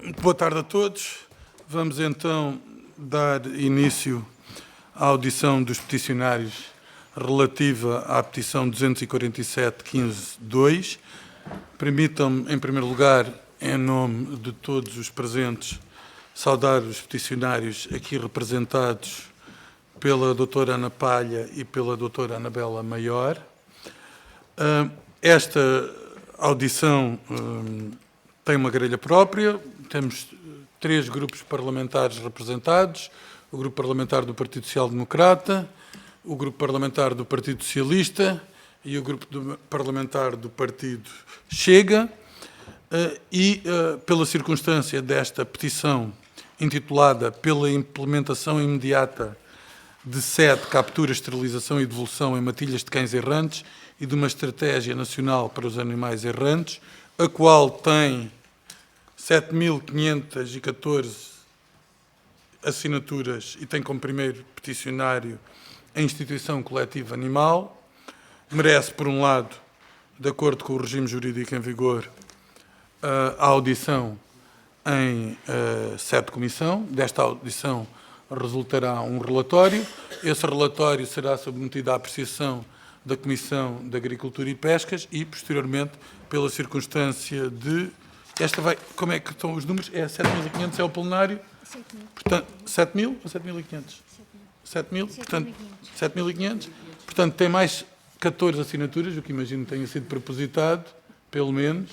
Muito boa tarde a todos. Vamos então dar início à audição dos peticionários relativa à petição 247.15.2. Permitam-me, em primeiro lugar, em nome de todos os presentes, saudar os peticionários aqui representados pela doutora Ana Palha e pela doutora Anabela Maior. Esta audição tem uma grelha própria, temos 3 grupos parlamentares representados, o grupo parlamentar do Partido Social Democrata, o grupo parlamentar do Partido Socialista e o grupo parlamentar do Partido Chega, e pela circunstância desta petição intitulada pela implementação imediata de sede, captura, esterilização e devolução em matilhas de cães errantes e de uma estratégia nacional para os animais errantes, a qual tem 7.514 assinaturas e tem como primeiro peticionário a instituição coletiva animal, merece, por um lado, de acordo com o regime jurídico em vigor, a audição em sede de comissão. Desta audição resultará um relatório. Esse relatório será submetido à apreciação da Comissão de Agricultura e Pescas e, posteriormente, pela circunstância de... Como é que estão os números? É 7.500, é o plenário? 7.000. Portanto, 7.000 ou 7.500? 7.000. Portanto, 7.500. Portanto, tem mais 14 assinaturas, o que imagino tenha sido propositado, pelo menos.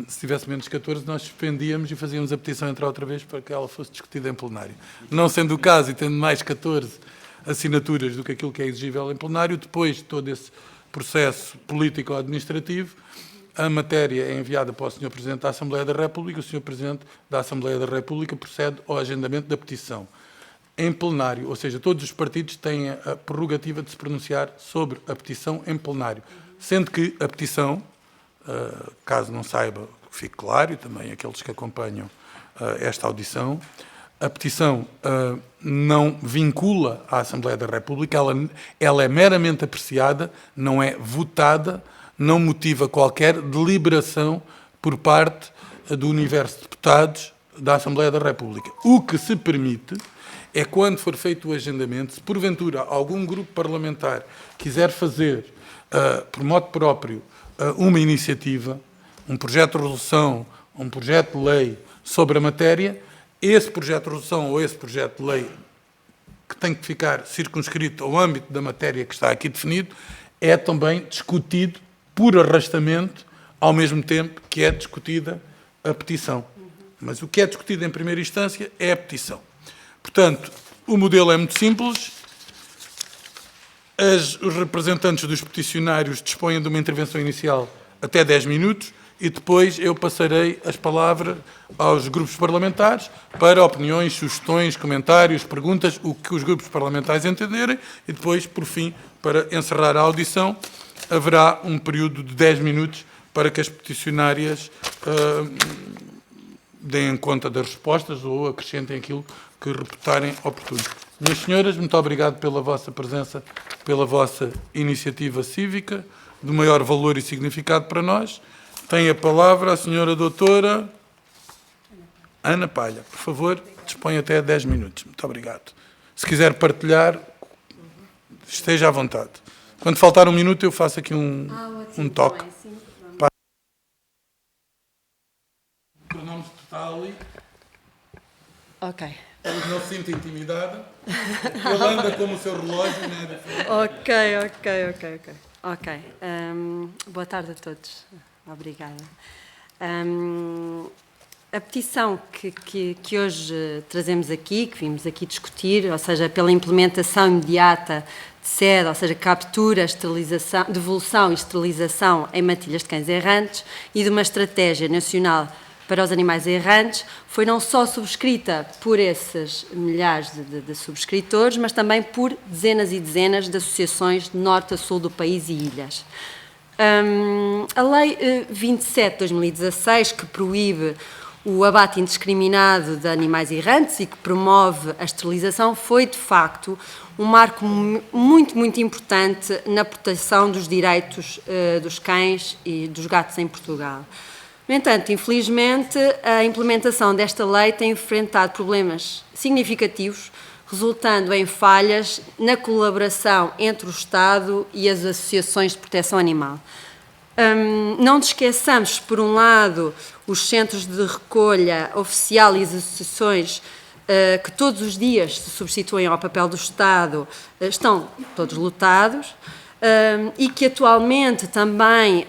Se tivesse menos 14, nós suspendíamos e fazíamos a petição entrar outra vez para que ela fosse discutida em plenário. Não sendo o caso, e tendo mais 14 assinaturas do que aquilo que é exigível em plenário, depois de todo esse processo político-administrativo, a matéria é enviada para o Sr. Presidente da Assembleia da República, o Sr. Presidente da Assembleia da República procede ao agendamento da petição em plenário, ou seja, todos os partidos têm a prerrogativa de se pronunciar sobre a petição em plenário, sendo que a petição, caso não saiba, fique claro, e também aqueles que acompanham esta audição, a petição não vincula a Assembleia da República, ela é meramente apreciada, não é votada, não motiva qualquer deliberação por parte do universo de deputados da Assembleia da República. O que se permite é, quando for feito o agendamento, se porventura algum grupo parlamentar quiser fazer, por modo próprio, uma iniciativa, um projeto de resolução, um projeto de lei sobre a matéria, esse projeto de resolução ou esse projeto de lei, que tem que ficar circunscrito ao âmbito da matéria que está aqui definido, é também discutido por arrastamento, ao mesmo tempo que é discutida a petição. Mas o que é discutido em primeira instância é a petição. Portanto, o modelo é muito simples. Os representantes dos peticionários dispõem de uma intervenção inicial até 10 minutos e depois eu passarei as palavras aos grupos parlamentares para opiniões, sugestões, comentários, perguntas, o que os grupos parlamentares entenderem e depois, por fim, para encerrar a audição, haverá um período de 10 minutos para que as peticionárias deem conta das respostas ou acrescentem aquilo que reputarem oportuno. Minhas senhoras, muito obrigado pela vossa presença, pela vossa iniciativa cívica, de maior valor e significado para nós. Tem a palavra a senhora doutora Ana Palha. Por favor, dispõe até 10 minutos. Muito obrigado. Se quiser partilhar, esteja à vontade. Quando faltar um minuto, eu faço aqui um toque. O cronómetro está ali. Ok. Não se sinta intimidada. Ele anda como o seu relógio, não é diferente? Ok. Boa tarde a todos. Obrigada. A petição que hoje trazemos aqui, que vimos aqui discutir, ou seja, pela implementação imediata de sede, ou seja, captura, esterilização, devolução e esterilização em matilhas de cães errantes e de uma estratégia nacional para os animais errantes, foi não só subscrita por esses milhares de subscritores, mas também por dezenas e dezenas de associações de norte a sul do país e ilhas. A Lei 27 de 2016, que proíbe o abate indiscriminado de animais errantes e que promove a esterilização, foi, de facto, um marco muito, muito importante na proteção dos direitos dos cães e dos gatos em Portugal. No entanto, infelizmente, a implementação desta lei tem enfrentado problemas significativos, resultando em falhas na colaboração entre o Estado e as associações de proteção animal. Não nos esqueçamos, por um lado, os centros de recolha oficial e as associações que todos os dias se substituem ao papel do Estado, estão todos lotados, e que atualmente também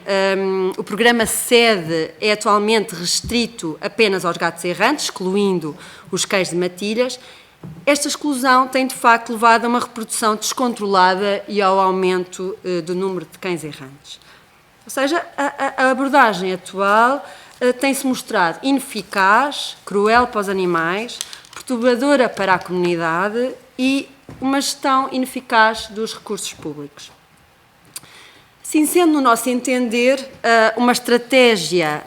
o programa SEDE é atualmente restrito apenas aos gatos errantes, excluindo os cães de matilhas. Esta exclusão tem, de facto, levado a uma reprodução descontrolada e ao aumento do número de cães errantes. Ou seja, a abordagem atual tem-se mostrado ineficaz, cruel para os animais, perturbadora para a comunidade e uma gestão ineficaz dos recursos públicos. Assim sendo, no nosso entender, uma estratégia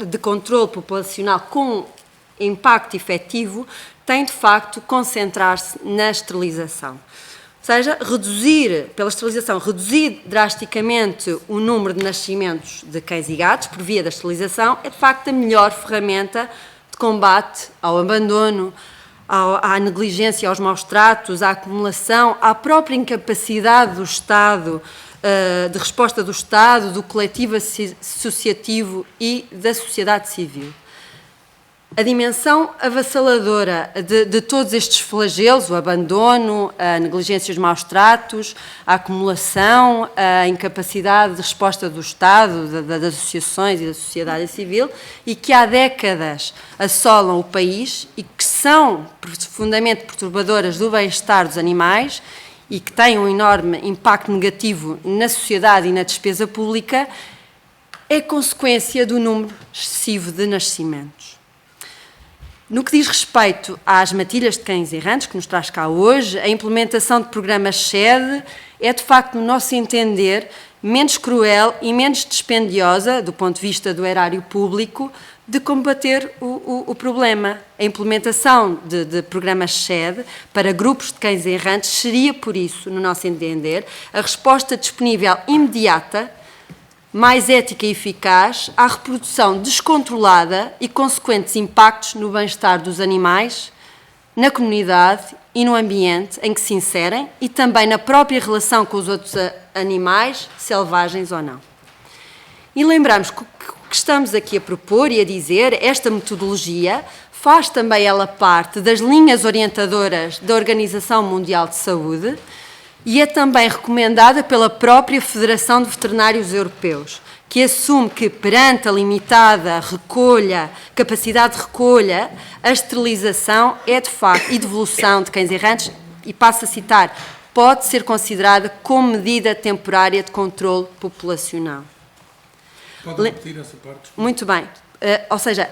de controle populacional com impacto efetivo tem, de facto, concentrar-se na esterilização. Ou seja, pela esterilização, reduzir drasticamente o número de nascimentos de cães e gatos por via da esterilização é, de facto, a melhor ferramenta de combate ao abandono, à negligência, aos maus-tratos, à acumulação, à própria incapacidade do Estado, de resposta do Estado, do coletivo associativo e da sociedade civil. A dimensão avassaladora de todos estes flagelos, o abandono, a negligência e os maus-tratos, a acumulação, a incapacidade de resposta do Estado, das associações e da sociedade civil, e que há décadas assolam o país e que são profundamente perturbadoras do bem-estar dos animais e que têm um enorme impacto negativo na sociedade e na despesa pública, é consequência do número excessivo de nascimentos. No que diz respeito às matilhas de cães errantes, que nos traz cá hoje, a implementação de programas SEDE é, de facto, no nosso entender, menos cruel e menos dispendiosa, do ponto de vista do erário público, de combater o problema. A implementação de programas SEDE para grupos de cães errantes seria, por isso, no nosso entender, a resposta disponível imediata, mais ética e eficaz à reprodução descontrolada e consequentes impactos no bem-estar dos animais, na comunidade e no ambiente em que se inserem e também na própria relação com os outros animais, selvagens ou não. E lembramos que o que estamos aqui a propor e a dizer, esta metodologia faz também ela parte das linhas orientadoras da Organização Mundial de Saúde e é também recomendada pela própria Federação de Veterinários Europeus, que assume que, perante a limitada capacidade de recolha, a esterilização é, de facto, e devolução de cães errantes, e passo a citar, pode ser considerada como medida temporária de controle populacional. Pode repetir essa parte? Muito bem. Ou seja,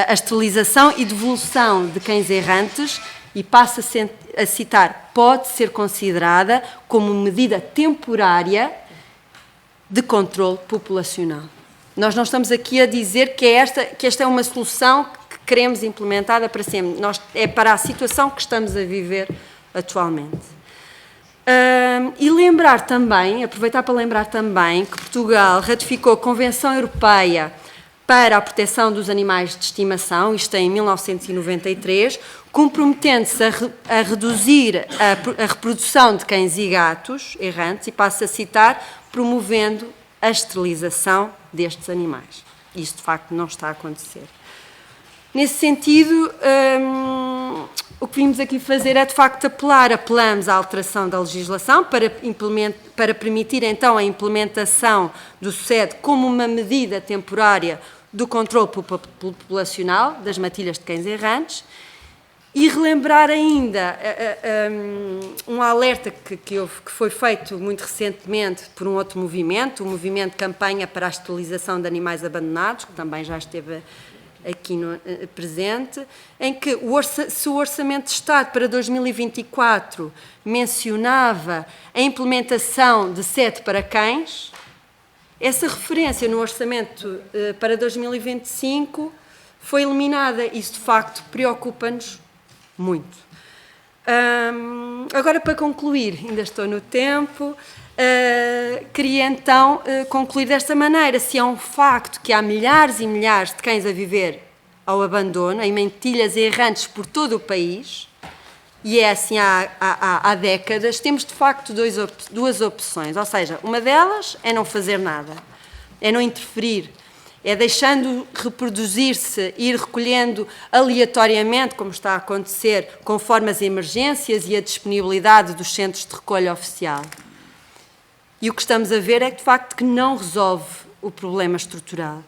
a esterilização e devolução de cães errantes, e passo a citar, pode ser considerada como medida temporária de controle populacional. Nós não estamos aqui a dizer que esta é uma solução que queremos implementada para sempre. É para a situação que estamos a viver atualmente. E aproveitar para lembrar também que Portugal ratificou a Convenção Europeia para a Proteção dos Animais de Estimação, isto em 1993, comprometendo-se a reduzir a reprodução de cães e gatos errantes, e passo a citar, promovendo a esterilização destes animais. Isto, de facto, não está a acontecer. Nesse sentido, o que vimos aqui fazer é, de facto, apelamos à alteração da legislação para permitir, então, a implementação do SEDE como uma medida temporária do controle populacional das matilhas de cães errantes e relembrar ainda um alerta que foi feito muito recentemente por um outro movimento, o movimento de campanha para a esterilização de animais abandonados, que também já esteve aqui presente, em que se o Orçamento de Estado para 2024 mencionava a implementação de SEDE para cães, Essa referência no orçamento para 2025 foi eliminada. Isso, de facto, preocupa-nos muito. Agora, para concluir, ainda estou no tempo, queria então concluir desta maneira. Se é um facto que há milhares e milhares de cães a viver ao abandono, em mantilhas errantes por todo o país, e é assim há décadas, temos de facto duas opções. Ou seja, uma delas é não fazer nada, é não interferir, é deixando reproduzir-se, ir recolhendo aleatoriamente, como está a acontecer, conforme as emergências e a disponibilidade dos centros de recolha oficial. E o que estamos a ver é que, de facto, que não resolve o problema estrutural.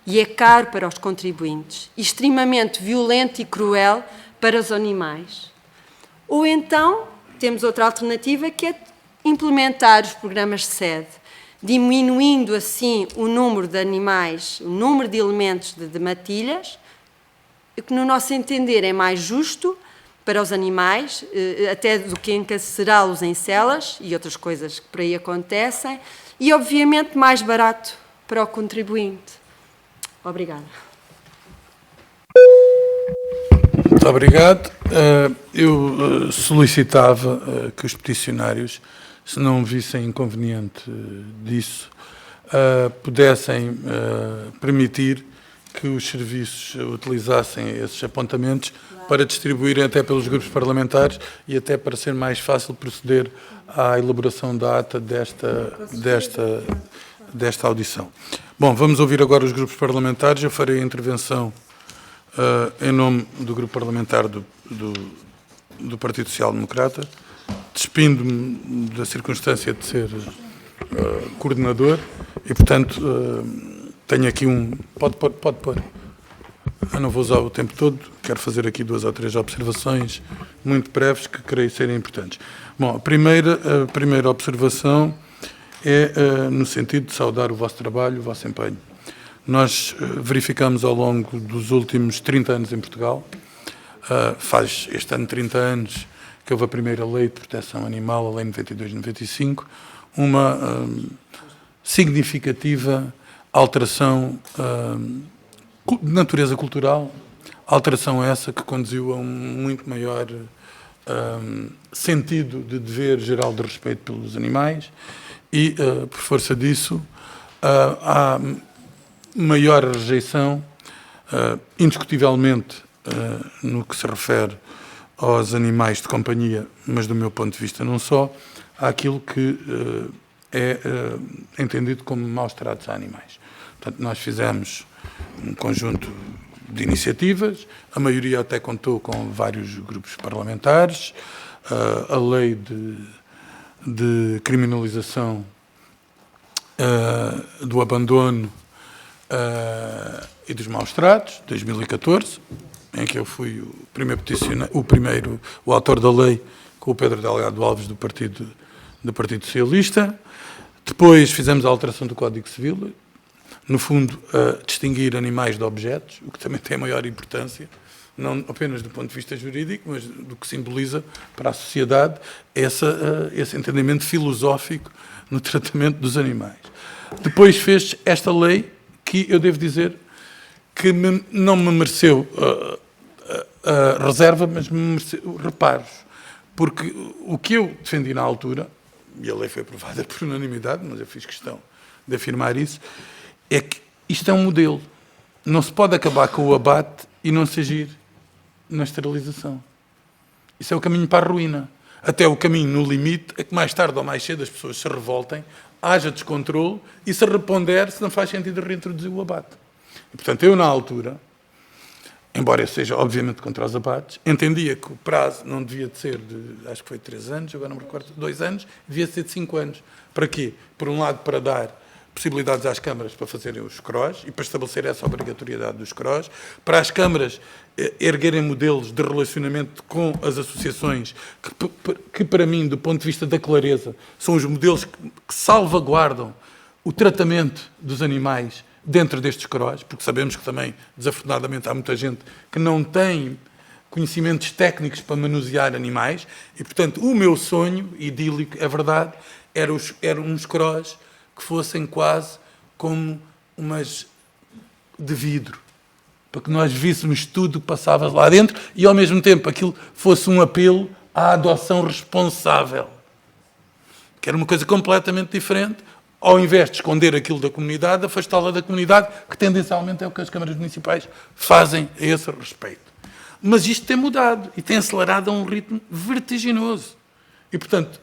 E é caro para os contribuintes, e extremamente violento e cruel para os animais. Ou então, temos outra alternativa, que é implementar os programas de sede, diminuindo assim o número de animais, o número de elementos de matilhas, que no nosso entender é mais justo para os animais, até do que encarcerá-los em celas e outras coisas que por aí acontecem, e obviamente mais barato para o contribuinte. Obrigada. Muito obrigado. Eu solicitava que os peticionários, se não vissem inconveniente disso, pudessem permitir que os serviços utilizassem esses apontamentos para distribuírem até pelos grupos parlamentares e até para ser mais fácil proceder à elaboração da ata desta audição. Bom, vamos ouvir agora os grupos parlamentares. Eu farei a intervenção em nome do grupo parlamentar do Partido Social Democrata, despindo-me da circunstância de ser coordenador e, portanto, tenho aqui Pode pôr. Eu não vou usar o tempo todo, quero fazer aqui 2 ou 3 observações muito breves que creio serem importantes. Bom, a primeira observação é no sentido de saudar o vosso trabalho, o vosso empenho. Nós verificamos ao longo dos últimos 30 anos em Portugal, faz este ano 30 anos que houve a primeira lei de proteção animal, a lei 92/95, uma significativa alteração de natureza cultural, alteração essa que conduziu a um muito maior sentido de dever geral de respeito pelos animais e, por força disso, há maior rejeição, indiscutivelmente, no que se refere aos animais de companhia, mas do meu ponto de vista não só, àquilo que é entendido como maus tratos a animais. Portanto, nós fizemos um conjunto de iniciativas, a maioria até contou com vários grupos parlamentares, a lei de criminalização do abandono e dos maus tratos, 2014, em que eu fui o autor da lei com o Pedro Delgado Alves do Partido Socialista. Depois fizemos a alteração do Código Civil, no fundo, distinguir animais de objetos, o que também tem a maior importância, não apenas do ponto de vista jurídico, mas do que simboliza para a sociedade esse entendimento filosófico no tratamento dos animais. Depois fez esta lei que eu devo dizer que não me mereceu reserva, mas me mereceu reparos, porque o que eu defendi na altura, e a lei foi aprovada por unanimidade, mas eu fiz questão de afirmar isso, é que isto é um modelo. Não se pode acabar com o abate e não se agir na esterilização. Isso é o caminho para a ruína. Até o caminho no limite é que mais tarde ou mais cedo as pessoas se revoltem, haja descontrole e se repondere se não faz sentido reintroduzir o abate. E, portanto, eu na altura, embora eu seja obviamente contra os abates, entendia que o prazo não devia de ser de, acho que foi 3 anos, agora não me recordo, 2 anos, devia ser de 5 anos. Para quê? Por um lado, para dar possibilidades às câmaras para fazerem os CROs e para estabelecer essa obrigatoriedade dos CROs, para as câmaras erguerem modelos de relacionamento com as associações que para mim, do ponto de vista da clareza, são os modelos que salvaguardam o tratamento dos animais dentro destes CROs, porque sabemos que também, desafortunadamente, há muita gente que não tem conhecimentos técnicos para manusear animais e, portanto, o meu sonho idílico, é verdade, eram uns CROs que fossem quase como umas de vidro, para que nós víssemos tudo que passava lá dentro e, ao mesmo tempo, aquilo fosse um apelo à adoção responsável, que era uma coisa completamente diferente. Ao invés de esconder aquilo da comunidade, afastá-la da comunidade, que tendencialmente é o que as câmaras municipais fazem a esse respeito. Mas isto tem mudado e tem acelerado a um ritmo vertiginoso. E, portanto,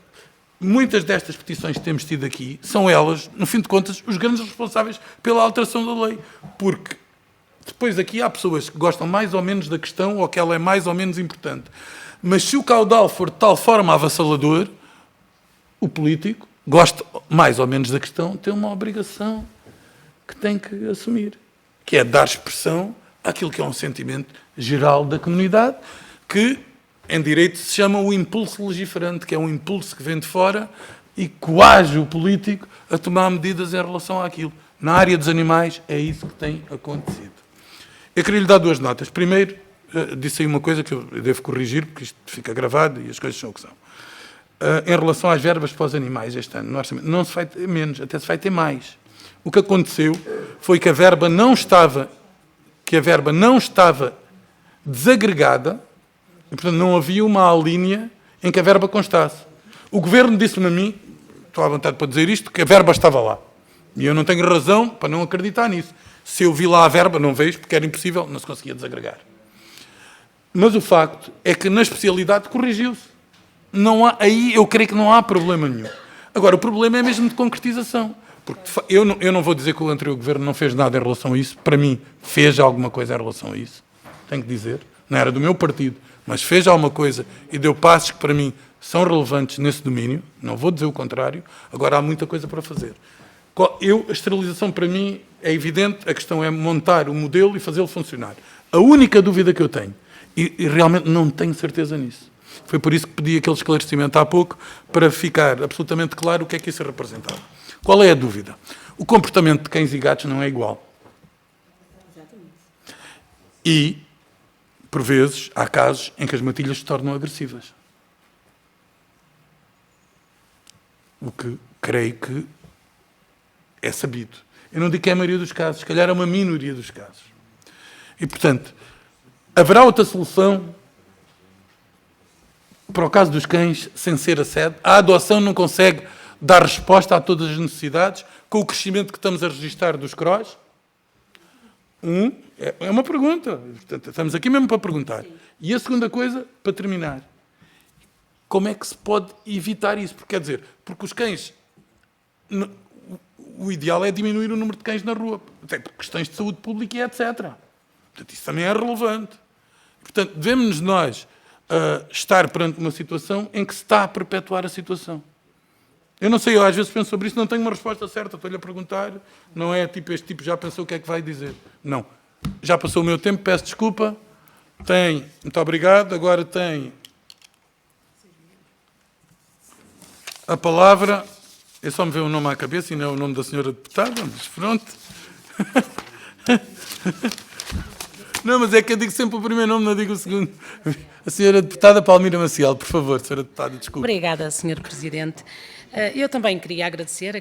muitas destas petições que temos tido aqui são elas, no fim de contas, os grandes responsáveis pela alteração da lei. Porque depois aqui há pessoas que gostam mais ou menos da questão ou que ela é mais ou menos importante. Mas se o caudal for de tal forma avassalador, o político, gosta mais ou menos da questão, tem uma obrigação que tem que assumir, que é dar expressão àquilo que é um sentimento geral da comunidade, que em direito se chama o impulso legiferante, que é um impulso que vem de fora e coage o político a tomar medidas em relação àquilo. Na área dos animais é isso que tem acontecido. Eu queria lhe dar duas notas. Primeiro, disse aí uma coisa que eu devo corrigir, porque isto fica gravado e as coisas são o que são. Em relação às verbas para os animais este ano, no orçamento, não se vai ter menos, até se vai ter mais. O que aconteceu foi que a verba não estava desagregada e, portanto, não havia uma linha em que a verba constasse. O Governo disse-me a mim, estou à vontade para dizer isto, que a verba estava lá. E eu não tenho razão para não acreditar nisso. Se eu vi lá a verba, não vejo, porque era impossível, não se conseguia desagregar. Mas o facto é que na especialidade corrigiu-se. Aí eu creio que não há problema nenhum. Agora, o problema é mesmo de concretização. Porque eu não vou dizer que o anterior Governo não fez nada em relação a isso. Para mim, fez alguma coisa em relação a isso. Tenho que dizer. Não era do meu partido, mas fez alguma coisa e deu passos que, para mim, são relevantes nesse domínio. Não vou dizer o contrário. Agora, há muita coisa para fazer. A esterilização, para mim, é evidente. A questão é montar o modelo e fazê-lo funcionar. A única dúvida que eu tenho, e realmente não tenho certeza nisso, foi por isso que pedi aquele esclarecimento há pouco, para ficar absolutamente claro o que é que isso representava. Qual é a dúvida? O comportamento de cães e gatos não é igual. E, por vezes, há casos em que as matilhas se tornam agressivas. O que creio que é sabido. Eu não digo que é a maioria dos casos, se calhar é uma minoria dos casos. E, portanto, haverá outra solução para o caso dos cães, sem ser a sede. A adoção não consegue dar resposta a todas as necessidades, com o crescimento que estamos a registrar dos CROs? É uma pergunta. Portanto, estamos aqui mesmo para perguntar. Sim. E a segunda coisa, para terminar, como é que se pode evitar isso? Porque, quer dizer, porque os cães, o ideal é diminuir o número de cães na rua, até por questões de saúde pública e etc. Portanto, isso também é relevante. Portanto, devemos nós estar perante uma situação em que se está a perpetuar a situação. Eu não sei, eu às vezes penso sobre isso, não tenho uma resposta certa, estou-lhe a perguntar, não é tipo, este tipo já pensou o que é que vai dizer. Não. Já passou o meu tempo, peço desculpa. Muito obrigado, agora tem a palavra, eu só me vejo o nome à cabeça e não é o nome da senhora deputada, mas pronto. Não, mas é que eu digo sempre o primeiro nome, não digo o segundo. A senhora deputada Palmira Maciel, por favor, senhora deputada, desculpe. Obrigada, senhor Presidente. Eu também queria agradecer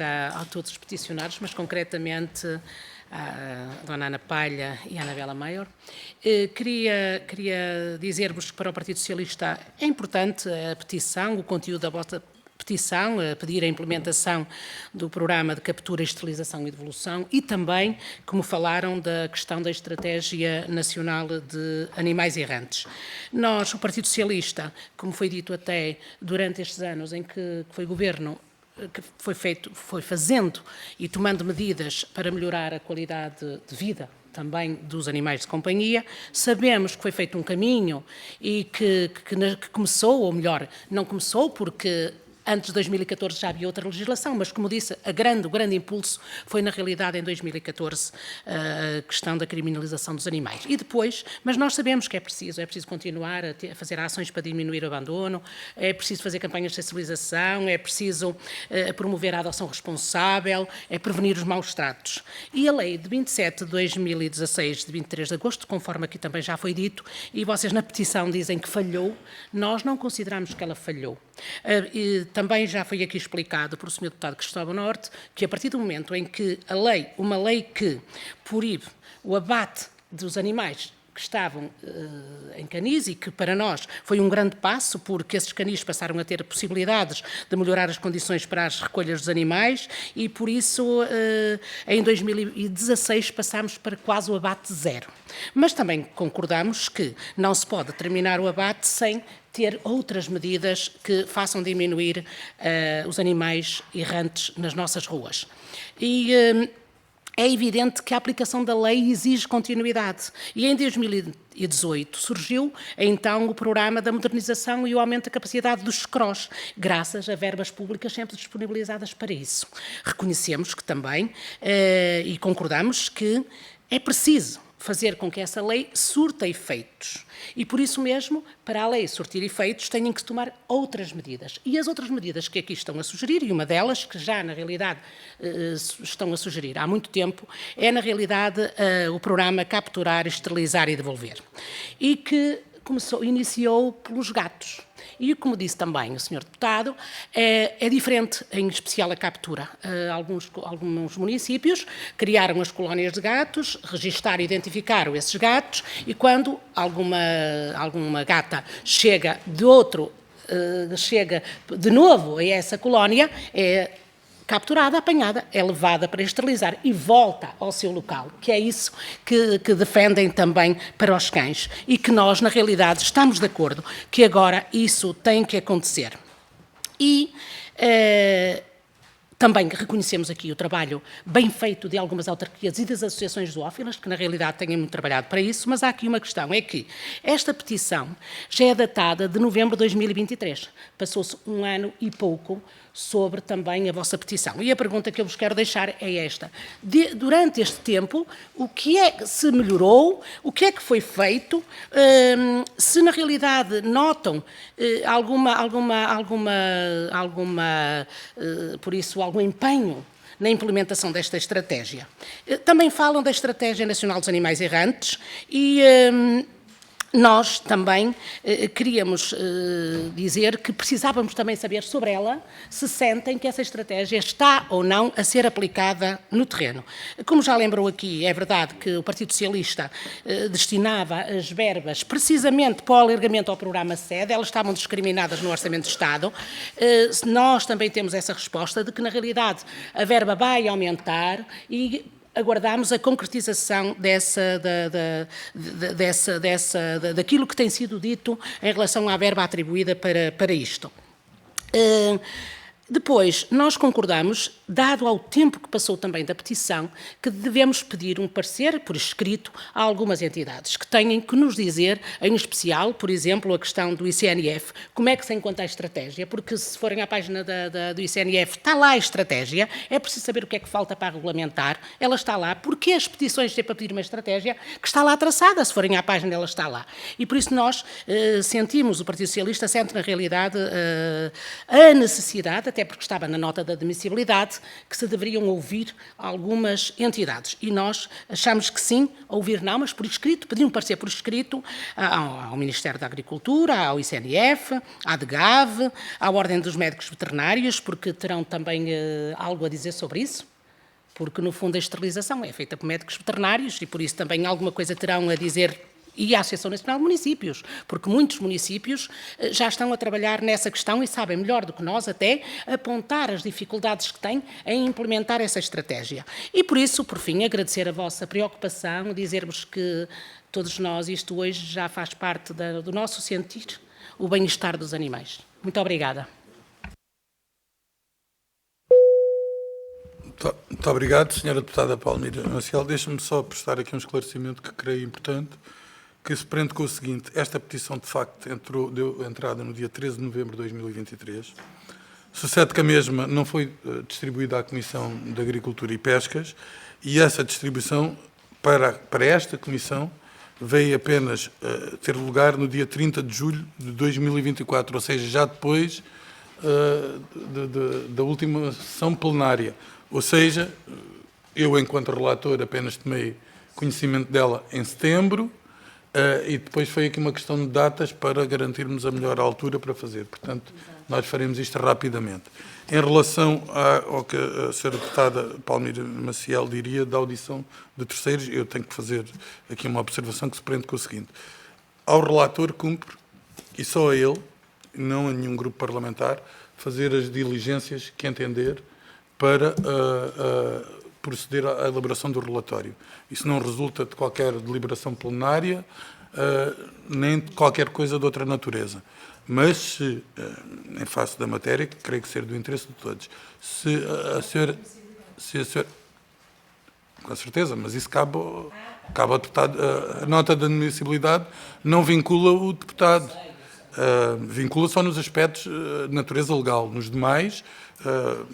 a todos os peticionários, mas concretamente à dona Ana Palha e à Anabela Maior. Queria dizer-vos que para o Partido Socialista é importante a petição, o conteúdo da vossa petição, a pedir a implementação do programa de captura, esterilização e devolução e também, como falaram, da questão da Estratégia Nacional de Animais Errantes. Nós, o Partido Socialista, como foi dito até durante estes anos em que foi governo, que foi fazendo e tomando medidas para melhorar a qualidade de vida também dos animais de companhia, sabemos que foi feito um caminho e que começou, ou melhor, não começou porque antes de 2014 já havia outra legislação, mas, como disse, o grande impulso foi, na realidade, em 2014, a questão da criminalização dos animais. E depois, mas nós sabemos que é preciso continuar a fazer ações para diminuir o abandono, é preciso fazer campanhas de sensibilização, é preciso promover a adoção responsável, é prevenir os maus tratos. E a lei de 27 de 2016, de 23 de agosto, conforme aqui também já foi dito, e vocês na petição dizem que falhou, nós não consideramos que ela falhou. E também já foi aqui explicado pelo Sr. Deputado Cristóvão Norte que a partir do momento em que uma lei que proíbe o abate dos animais que estavam em canis e que para nós foi um grande passo porque esses canis passaram a ter possibilidades de melhorar as condições para as recolhas dos animais e por isso em 2016 passámos para quase o abate zero. Mas também concordamos que não se pode terminar o abate sem ter outras medidas que façam diminuir os animais errantes nas nossas ruas. E é evidente que a aplicação da lei exige continuidade. E em 2018 surgiu, então, o programa da modernização e o aumento da capacidade dos SCROs, graças a verbas públicas sempre disponibilizadas para isso. Reconhecemos que também, e concordamos que é preciso fazer com que essa lei surta efeitos. E por isso mesmo, para a lei surtir efeitos, têm que se tomar outras medidas. E as outras medidas que aqui estão a sugerir, e uma delas, que já na realidade estão a sugerir há muito tempo, é na realidade o programa Capturar, Esterilizar e Devolver. E que iniciou pelos gatos. E, como disse também o Sr. Deputado, é diferente, em especial a captura. Alguns municípios criaram as colónias de gatos, registaram e identificaram esses gatos, e quando alguma gata chega de novo a essa colónia, é capturada, apanhada, é levada para esterilizar e volta ao seu local, que é isso que defendem também para os cães e que nós, na realidade, estamos de acordo que agora isso tem que acontecer. E também reconhecemos aqui o trabalho bem feito de algumas autarquias e das associações zoófilas, que na realidade têm muito trabalhado para isso, mas há aqui uma questão, é que esta petição já é datada de novembro de 2023. Passou-se um ano e pouco sobre também a vossa petição. E a pergunta que eu vos quero deixar é esta. Durante este tempo, o que é que se melhorou? O que é que foi feito? Se na realidade notam por isso, algum empenho na implementação desta estratégia. Também falam da Estratégia Nacional dos Animais Errantes e nós também queríamos dizer que precisávamos também saber sobre ela, se sentem que essa estratégia está ou não a ser aplicada no terreno. Como já lembrou aqui, é verdade que o Partido Socialista destinava as verbas precisamente para o alargamento ao programa SED, elas estavam discriminadas no Orçamento de Estado. Nós também temos essa resposta de que, na realidade, a verba vai aumentar e aguardamos a concretização daquilo que tem sido dito em relação à verba atribuída para isto. Depois, nós concordamos, dado ao tempo que passou também da petição, que devemos pedir um parecer por escrito a algumas entidades que têm que nos dizer, em especial, por exemplo, a questão do ICNF, como é que se encontra a estratégia, porque se forem à página do ICNF, está lá a estratégia, é preciso saber o que é que falta para regulamentar, ela está lá, porque as petições têm para pedir uma estratégia que está lá traçada, se forem à página ela está lá. E por isso nós sentimos, o Partido Socialista sente na realidade a necessidade, até porque estava na nota da admissibilidade, que se deveriam ouvir algumas entidades. E nós achamos que sim, ouvir não, mas por escrito, pedir um parecer por escrito ao Ministério da Agricultura, ao ICNF, à DGAV, à Ordem dos Médicos Veterinários, porque terão também algo a dizer sobre isso, porque no fundo a esterilização é feita por médicos veterinários e por isso também alguma coisa terão a dizer, e a Associação Nacional de Municípios, porque muitos municípios já estão a trabalhar nessa questão e sabem melhor do que nós até apontar as dificuldades que têm em implementar essa estratégia. E por isso, por fim, agradecer a vossa preocupação, dizer-vos que todos nós, isto hoje já faz parte do nosso sentir, o bem-estar dos animais. Muito obrigada. Muito obrigado, Sra. Deputada Palmira Maciel. Deixe-me só prestar aqui um esclarecimento que creio importante, que se prende com o seguinte: esta petição, de facto, deu entrada no dia 13 de novembro de 2023. Sucede que a mesma não foi distribuída à Comissão de Agricultura e Pescas e essa distribuição para esta Comissão veio apenas ter lugar no dia 30 de julho de 2024, ou seja, já depois da última sessão plenária. Ou seja, eu, enquanto relator, apenas tomei conhecimento dela em setembro, e depois foi aqui uma questão de datas para garantirmos a melhor altura para fazer. Portanto, nós faremos isto rapidamente. Em relação ao que a Sra. Deputada Palmira Maciel diria da audição de terceiros, eu tenho que fazer aqui uma observação que se prende com o seguinte. Ao relator cumpre, e só a ele, não a nenhum grupo parlamentar, fazer as diligências que entender para proceder à elaboração do relatório. Isso não resulta de qualquer deliberação plenária, nem de qualquer coisa de outra natureza. Mas, se, em face da matéria, que creio que ser do interesse de todos, se a senhora... Com certeza, mas isso cabe ao deputado. A nota de admissibilidade não vincula o deputado. Vincula só nos aspectos de natureza legal. Nos demais,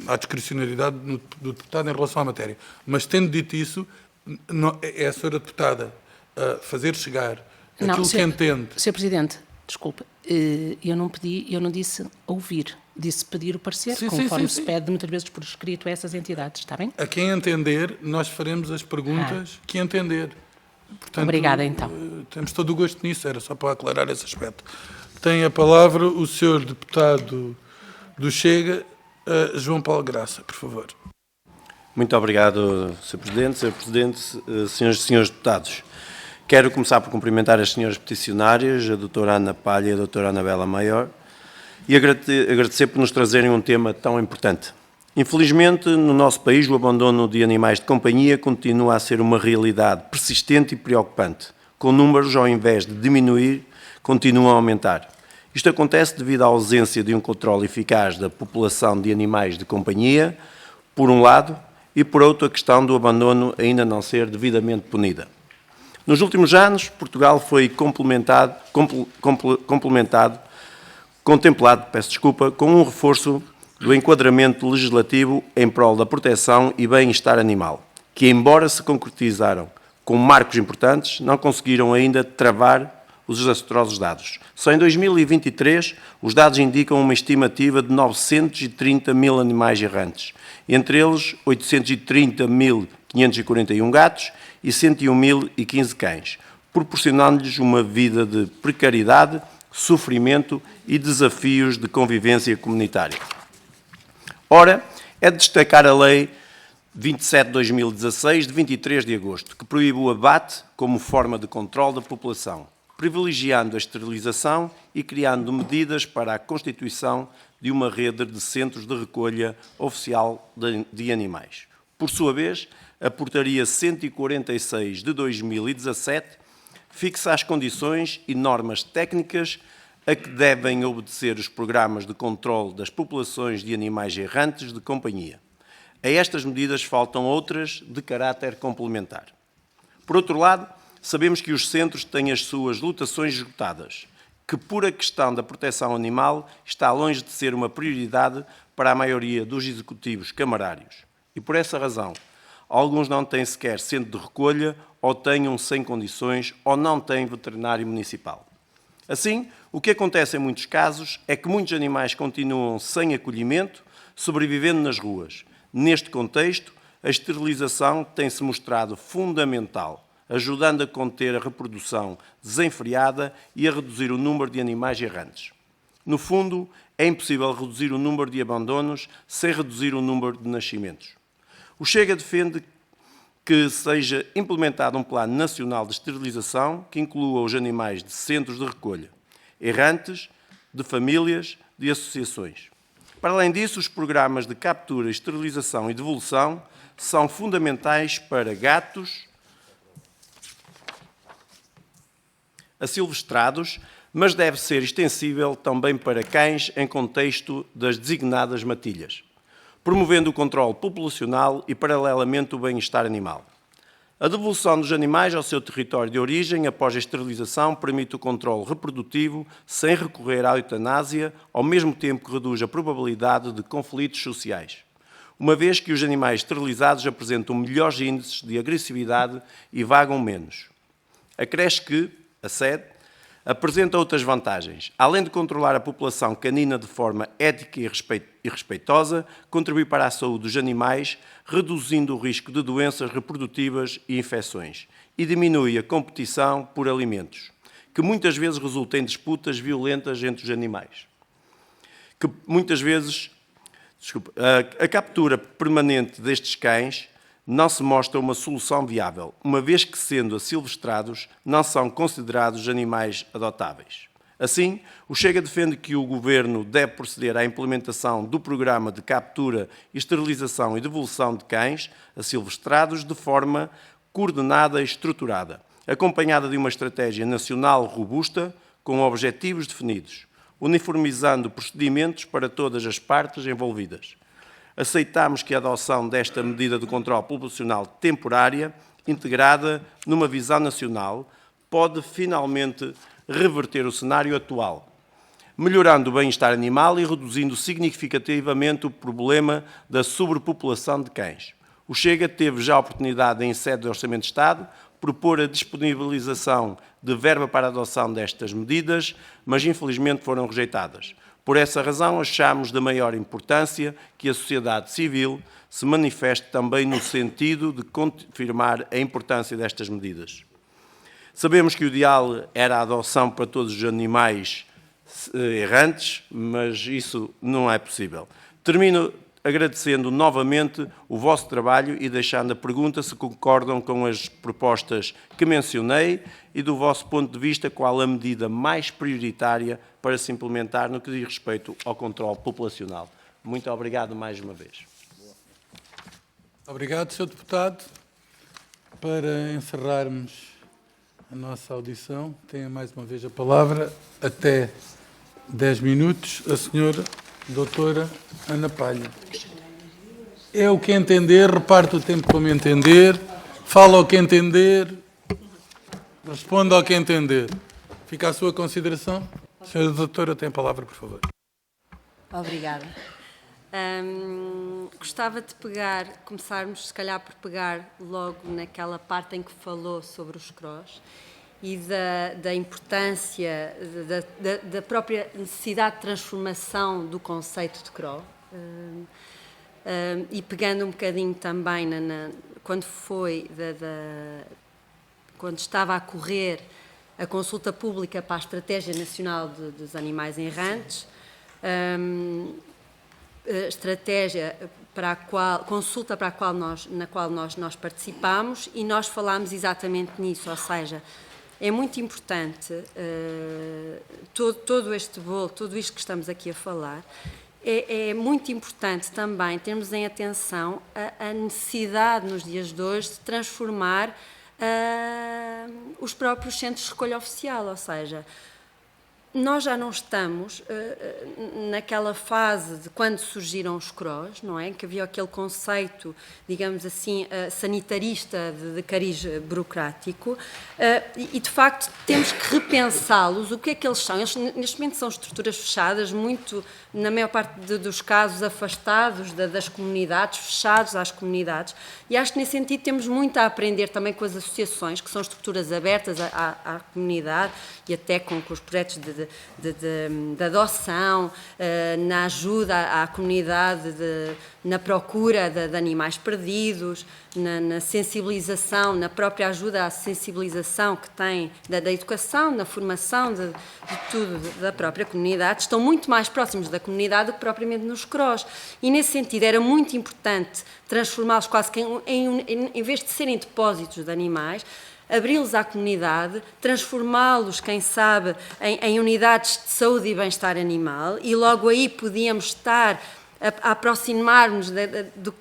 há discricionariedade do deputado em relação à matéria. Mas, tendo dito isso, é a senhora deputada fazer chegar aquilo que entende... Sr. Presidente, desculpe, eu não disse ouvir, disse pedir o parecer, conforme se pede muitas vezes por escrito a essas entidades, está bem? A quem entender, nós faremos as perguntas que entender. Portanto, obrigada, então. Temos todo o gosto nisso, era só para aclarar esse aspecto. Tem a palavra o Sr. Deputado do Chega, João Paulo Graça, por favor. Muito obrigado, Sr. Presidente. Sr. Presidente, senhoras e senhores deputados. Quero começar por cumprimentar as senhoras peticionárias, a doutora Ana Palha e a doutora Anabela Maior, e agradecer por nos trazerem um tema tão importante. Infelizmente, no nosso país, o abandono de animais de companhia continua a ser uma realidade persistente e preocupante, com números, ao invés de diminuir, continuam a aumentar. Isto acontece devido à ausência de um controle eficaz da população de animais de companhia, por um lado, e por outro, a questão do abandono ainda não ser devidamente punida. Nos últimos anos, Portugal foi contemplado com um reforço do enquadramento legislativo em prol da proteção e bem-estar animal, que, embora se concretizaram com marcos importantes, não conseguiram ainda travar os desastrosos dados. Só em 2023, os dados indicam uma estimativa de 930 mil animais errantes, entre eles 830.541 gatos e 101.015 cães, proporcionando-lhes uma vida de precariedade, sofrimento e desafios de convivência comunitária. Ora, é de destacar a Lei 27/2016, de 23 de agosto, que proíbe o abate como forma de controle da população, privilegiando a esterilização e criando medidas para a constituição de uma rede de centros de recolha oficial de animais. Por sua vez, a Portaria 146 de 2017 fixa as condições e normas técnicas a que devem obedecer os programas de controle das populações de animais errantes de companhia. A estas medidas faltam outras de caráter complementar. Por outro lado, sabemos que os centros têm as suas lotações esgotadas, que por a questão da proteção animal está longe de ser uma prioridade para a maioria dos executivos camarários. E por essa razão, alguns não têm sequer centro de recolha, ou tenham sem condições, ou não têm veterinário municipal. Assim, o que acontece em muitos casos é que muitos animais continuam sem acolhimento, sobrevivendo nas ruas. Neste contexto, a esterilização tem-se mostrado fundamental, ajudando a conter a reprodução desenfreada e a reduzir o número de animais errantes. No fundo, é impossível reduzir o número de abandonos sem reduzir o número de nascimentos. O Chega defende que seja implementado um plano nacional de esterilização que inclua os animais de centros de recolha, errantes, de famílias, de associações. Para além disso, os programas de captura, esterilização e devolução são fundamentais para gatos asilvestrados, mas deve ser extensível também para cães em contexto das designadas matilhas, promovendo o controle populacional e, paralelamente, o bem-estar animal. A devolução dos animais ao seu território de origem após a esterilização permite o controle reprodutivo sem recorrer à eutanásia, ao mesmo tempo que reduz a probabilidade de conflitos sociais, uma vez que os animais esterilizados apresentam melhores índices de agressividade e vagam menos. Acresce que a sede apresenta outras vantagens. Além de controlar a população canina de forma ética e respeitosa, contribui para a saúde dos animais, reduzindo o risco de doenças reprodutivas e infecções, e diminui a competição por alimentos, que muitas vezes resulta em disputas violentas entre os animais. que muitas vezes, a captura permanente destes cães não se mostra uma solução viável, uma vez que, sendo asilvestrados, não são considerados animais adotáveis. Assim, o Chega defende que o Governo deve proceder à implementação do programa de captura, esterilização e devolução de cães asilvestrados de forma coordenada e estruturada, acompanhada de uma estratégia nacional robusta com objetivos definidos, uniformizando procedimentos para todas as partes envolvidas. Aceitamos que a adoção desta medida de controle populacional temporária, integrada numa visão nacional, pode finalmente reverter o cenário atual, melhorando o bem-estar animal e reduzindo significativamente o problema da sobrepopulação de cães. O Chega teve já a oportunidade, em sede do Orçamento de Estado, propor a disponibilização de verba para a adoção destas medidas, mas infelizmente foram rejeitadas. Por essa razão, achamos da maior importância que a sociedade civil se manifeste também no sentido de confirmar a importância destas medidas. Sabemos que o ideal era a adoção para todos os animais errantes, mas isso não é possível. Termino agradecendo novamente o vosso trabalho e deixando a pergunta se concordam com as propostas que mencionei e, do vosso ponto de vista, qual a medida mais prioritária para se implementar no que diz respeito ao controle populacional. Muito obrigado mais uma vez. Obrigado, Sr. Deputado. Para encerrarmos a nossa audição, tenho mais uma vez a palavra, até 10 minutos, a senhora doutora Ana Palha. É o que entender, reparte o tempo como entender, fala o que entender, responda ao que entender. Fica a sua consideração. Senhora doutora, tem a palavra, por favor. Obrigada. Gostava de começarmos se calhar por pegar logo naquela parte em que falou sobre os CROs e da importância, da própria necessidade de transformação do conceito de CRO. E pegando um bocadinho também quando estava a correr a consulta pública para a Estratégia Nacional dos Animais Errantes, estratégia consulta na qual nós participámos, e nós falámos exatamente nisso, ou seja, é muito importante todo este bolo, tudo isto que estamos aqui a falar, é muito importante também termos em atenção a necessidade nos dias de hoje de transformar os próprios centros de recolha oficial, ou seja, nós já não estamos naquela fase de quando surgiram os CROs, não é? Que havia aquele conceito, digamos assim, sanitarista de cariz burocrático, e de facto temos que repensá-los. O que é que eles são? Eles neste momento são estruturas fechadas, muito, na maior parte dos casos, afastados das comunidades, fechados às comunidades, e acho que nesse sentido temos muito a aprender também com as associações, que são estruturas abertas à comunidade e até com os projetos de adoção, na ajuda à comunidade, na procura de animais perdidos, na sensibilização, na própria ajuda à sensibilização que tem da educação, na formação de tudo da própria comunidade. Estão muito mais próximos da comunidade do que propriamente nos CROs. E nesse sentido era muito importante transformá-los quase que em vez de serem depósitos de animais, abri-los à comunidade, transformá-los, quem sabe, em unidades de saúde e bem-estar animal, e logo aí podíamos estar a aproximar-nos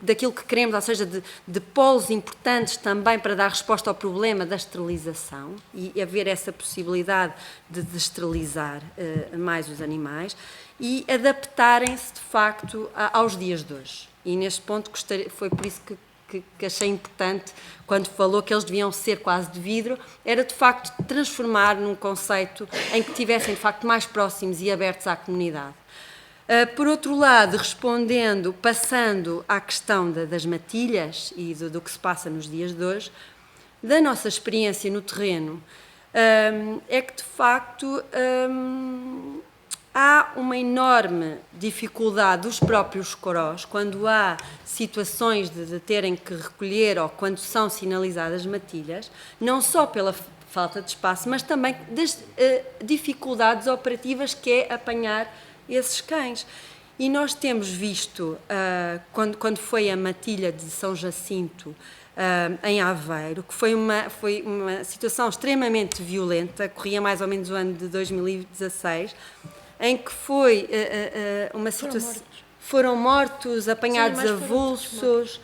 daquilo que queremos, ou seja, de polos importantes também para dar resposta ao problema da esterilização e haver essa possibilidade de esterilizar mais os animais e adaptarem-se, de facto, aos dias de hoje. E neste ponto foi por isso que achei importante, quando falou que eles deviam ser quase de vidro, era de facto transformar num conceito em que estivessem de facto mais próximos e abertos à comunidade. Por outro lado, passando à questão das matilhas e do que se passa nos dias de hoje, da nossa experiência no terreno, é que de facto há uma enorme dificuldade dos próprios CROs, quando há situações de terem que recolher ou quando são sinalizadas matilhas, não só pela falta de espaço, mas também das dificuldades operativas que é apanhar esses cães. E nós temos visto, quando foi a matilha de São Jacinto, em Aveiro, que foi uma situação extremamente violenta, corria mais ou menos o ano de 2016, em que foi uma situação... Foram mortos, apanhados avulsos...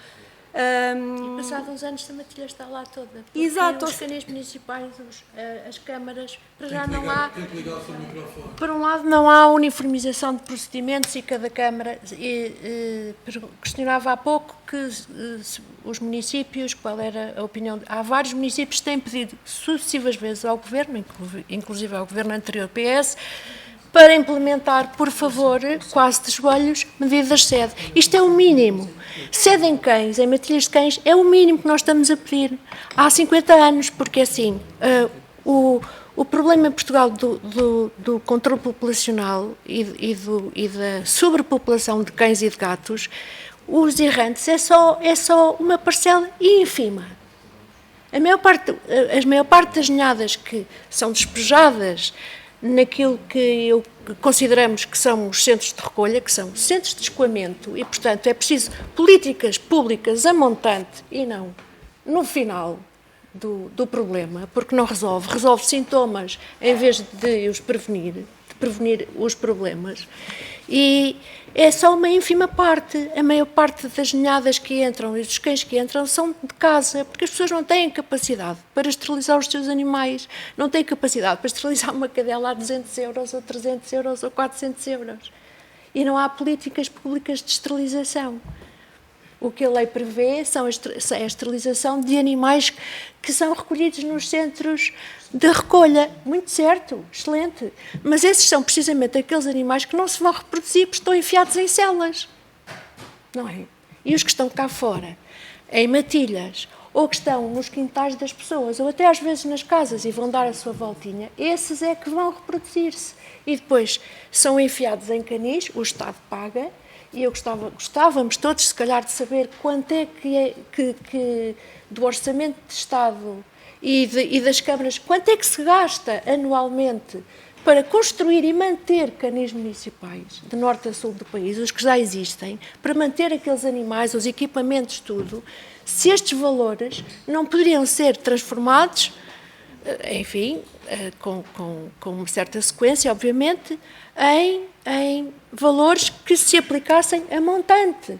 E passados uns anos a matilha está lá toda. Exato. Os canis municipais, as câmaras, para já não há. Por um lado, não há uniformização de procedimentos e cada câmara. Questionava há pouco que os municípios, qual era a opinião. Há vários municípios que têm pedido sucessivas vezes ao governo, inclusive ao governo anterior PS, para implementar, por favor, quase de joelhos, medidas de sede. Isto é o mínimo. Sede em cães, em matilhas de cães, é o mínimo que nós estamos a pedir há 50 anos, porque assim, o problema em Portugal do controle populacional e da sobrepopulação de cães e de gatos, os errantes, é só uma parcela ínfima. A maior parte das ninhadas que são despejadas naquilo que consideramos que são os centros de recolha, que são centros de escoamento, e, portanto, é preciso políticas públicas a montante e não no final do problema, porque não resolve sintomas em vez de prevenir os problemas. E é só uma ínfima parte. A maior parte das ninhadas que entram e dos cães que entram são de casa, porque as pessoas não têm capacidade para esterilizar os seus animais, não têm capacidade para esterilizar uma cadela a 200 euros, ou 300 euros, ou 400 euros. E não há políticas públicas de esterilização. O que a lei prevê é a esterilização de animais que são recolhidos nos centros de recolha. Muito certo, excelente. Mas esses são precisamente aqueles animais que não se vão reproduzir porque estão enfiados em celas. Não é? E os que estão cá fora, em matilhas, ou que estão nos quintais das pessoas, ou até às vezes nas casas e vão dar a sua voltinha, esses é que vão reproduzir-se. E depois são enfiados em canis, o Estado paga. E gostávamos todos, se calhar, de saber quanto é que do orçamento de Estado e das câmaras, quanto é que se gasta anualmente para construir e manter canis municipais de norte a sul do país, os que já existem, para manter aqueles animais, os equipamentos, tudo, se estes valores não poderiam ser transformados, enfim, com uma certa sequência, obviamente, em valores que se aplicassem a montante.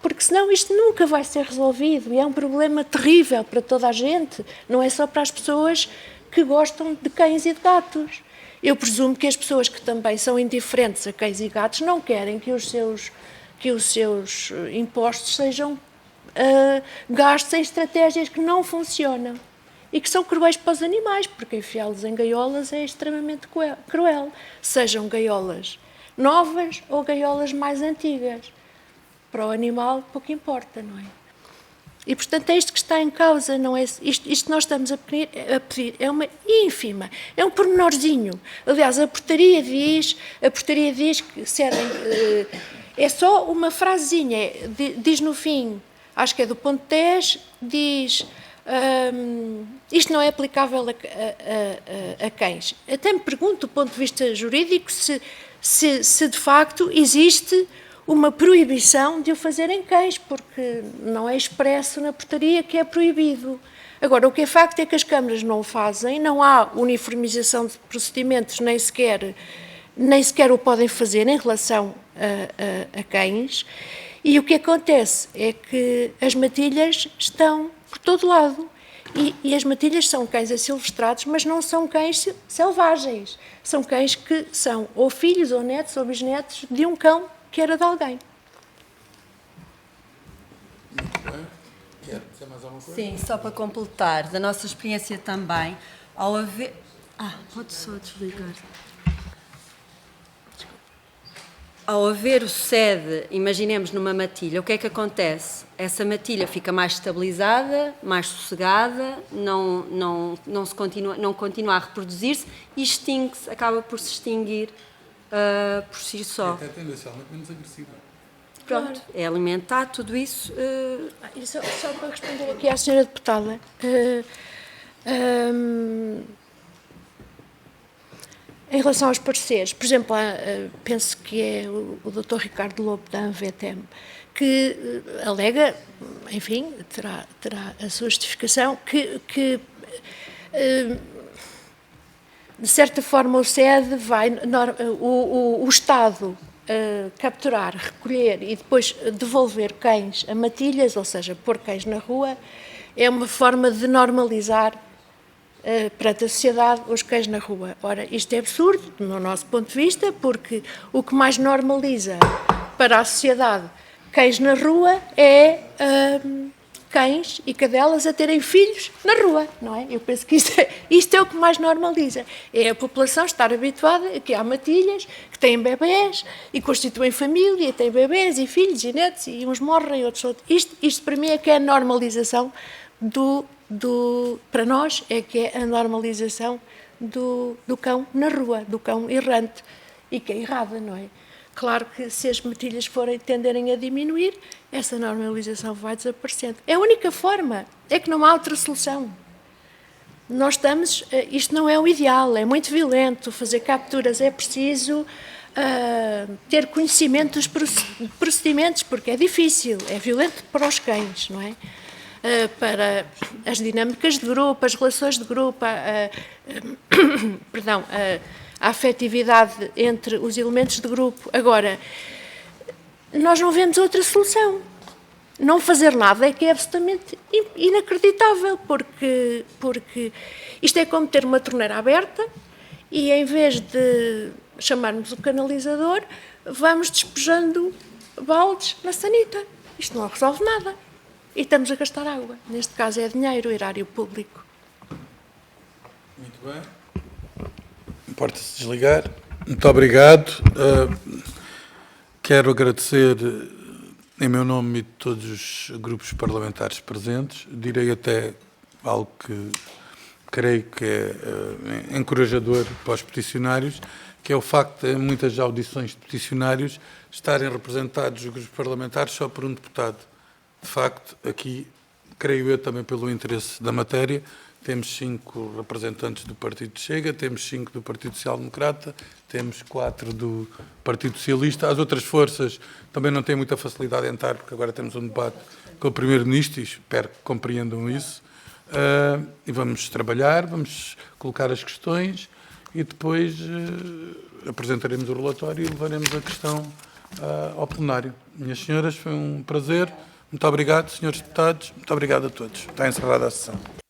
Porque senão isto nunca vai ser resolvido e é um problema terrível para toda a gente, não é só para as pessoas que gostam de cães e de gatos. Eu presumo que as pessoas que também são indiferentes a cães e gatos não querem que os seus impostos sejam gastos em estratégias que não funcionam e que são cruéis para os animais, porque enfiá-los em gaiolas é extremamente cruel, sejam gaiolas novas ou gaiolas mais antigas. Para o animal pouco importa, não é? E, portanto, é isto que está em causa, não é? Isto que nós estamos a pedir é uma ínfima, é um pormenorzinho. Aliás, a portaria diz que é só uma frasezinha, diz no fim, acho que é do ponto 10, diz... isto não é aplicável a cães. Até me pergunto, do ponto de vista jurídico, se de facto existe uma proibição de o fazer em cães, porque não é expresso na portaria que é proibido. Agora, o que é facto é que as câmaras não o fazem, não há uniformização de procedimentos, nem sequer o podem fazer em relação a cães, e o que acontece é que as matilhas estão por todo lado. E as matilhas são cães asilvestrados, mas não são cães selvagens. São cães que são ou filhos, ou netos, ou bisnetos de um cão que era de alguém. Muito bem. Quer dizer mais alguma coisa? Sim, só para completar, da nossa experiência também, ao haver... pode só desligar. Ao haver o sede, imaginemos numa matilha, o que é que acontece? Essa matilha fica mais estabilizada, mais sossegada, não continua a reproduzir-se e extingue-se, acaba por se extinguir por si só. É tendencialmente menos agressiva. Pronto, é alimentar tudo isso. E só para responder aqui à senhora deputada, Em relação aos pareceres, por exemplo, penso que é o Dr. Ricardo Lobo da ANVETEM, que alega, enfim, terá a sua justificação, que de certa forma o SED vai, o Estado capturar, recolher e depois devolver cães a matilhas, ou seja, pôr cães na rua, é uma forma de normalizar perante a sociedade os cães na rua. Ora, isto é absurdo, no nosso ponto de vista, porque o que mais normaliza para a sociedade cães na rua é cães e cadelas a terem filhos na rua, não é? Eu penso que isto é o que mais normaliza. É a população estar habituada a que há matilhas, que têm bebés e constituem família, e têm bebés e filhos e netos, e uns morrem, outros. Isto para mim é que é a normalização para nós, é que é a normalização do cão na rua, do cão errante, e que é errada, não é? Claro que se as matilhas tenderem a diminuir, essa normalização vai desaparecendo. É a única forma, é que não há outra solução. Nós isto não é o ideal, é muito violento, fazer capturas é preciso ter conhecimento dos procedimentos, porque é difícil, é violento para os cães, não é? Para as dinâmicas de grupo, as relações de grupo, a afetividade entre os elementos de grupo. Agora, nós não vemos outra solução. Não fazer nada é que é absolutamente inacreditável, porque isto é como ter uma torneira aberta e, em vez de chamarmos o canalizador, vamos despejando baldes na sanita. Isto não resolve nada. E estamos a gastar água. Neste caso é dinheiro, erário público. Muito bem. Importa-se desligar. Muito obrigado. Quero agradecer, em meu nome e de todos os grupos parlamentares presentes, direi até algo que creio que é encorajador para os peticionários, que é o facto de muitas audições de peticionários estarem representados os grupos parlamentares só por um deputado. De facto, aqui, creio eu também pelo interesse da matéria, temos 5 representantes do Partido Chega, temos 5 do Partido Social Democrata, temos 4 do Partido Socialista. As outras forças também não têm muita facilidade em entrar, porque agora temos um debate com o Primeiro-Ministro e espero que compreendam isso. E vamos trabalhar, vamos colocar as questões e depois apresentaremos o relatório e levaremos a questão ao plenário. Minhas senhoras, foi um prazer. Muito obrigado, senhores deputados. Muito obrigado a todos. Está encerrada a sessão.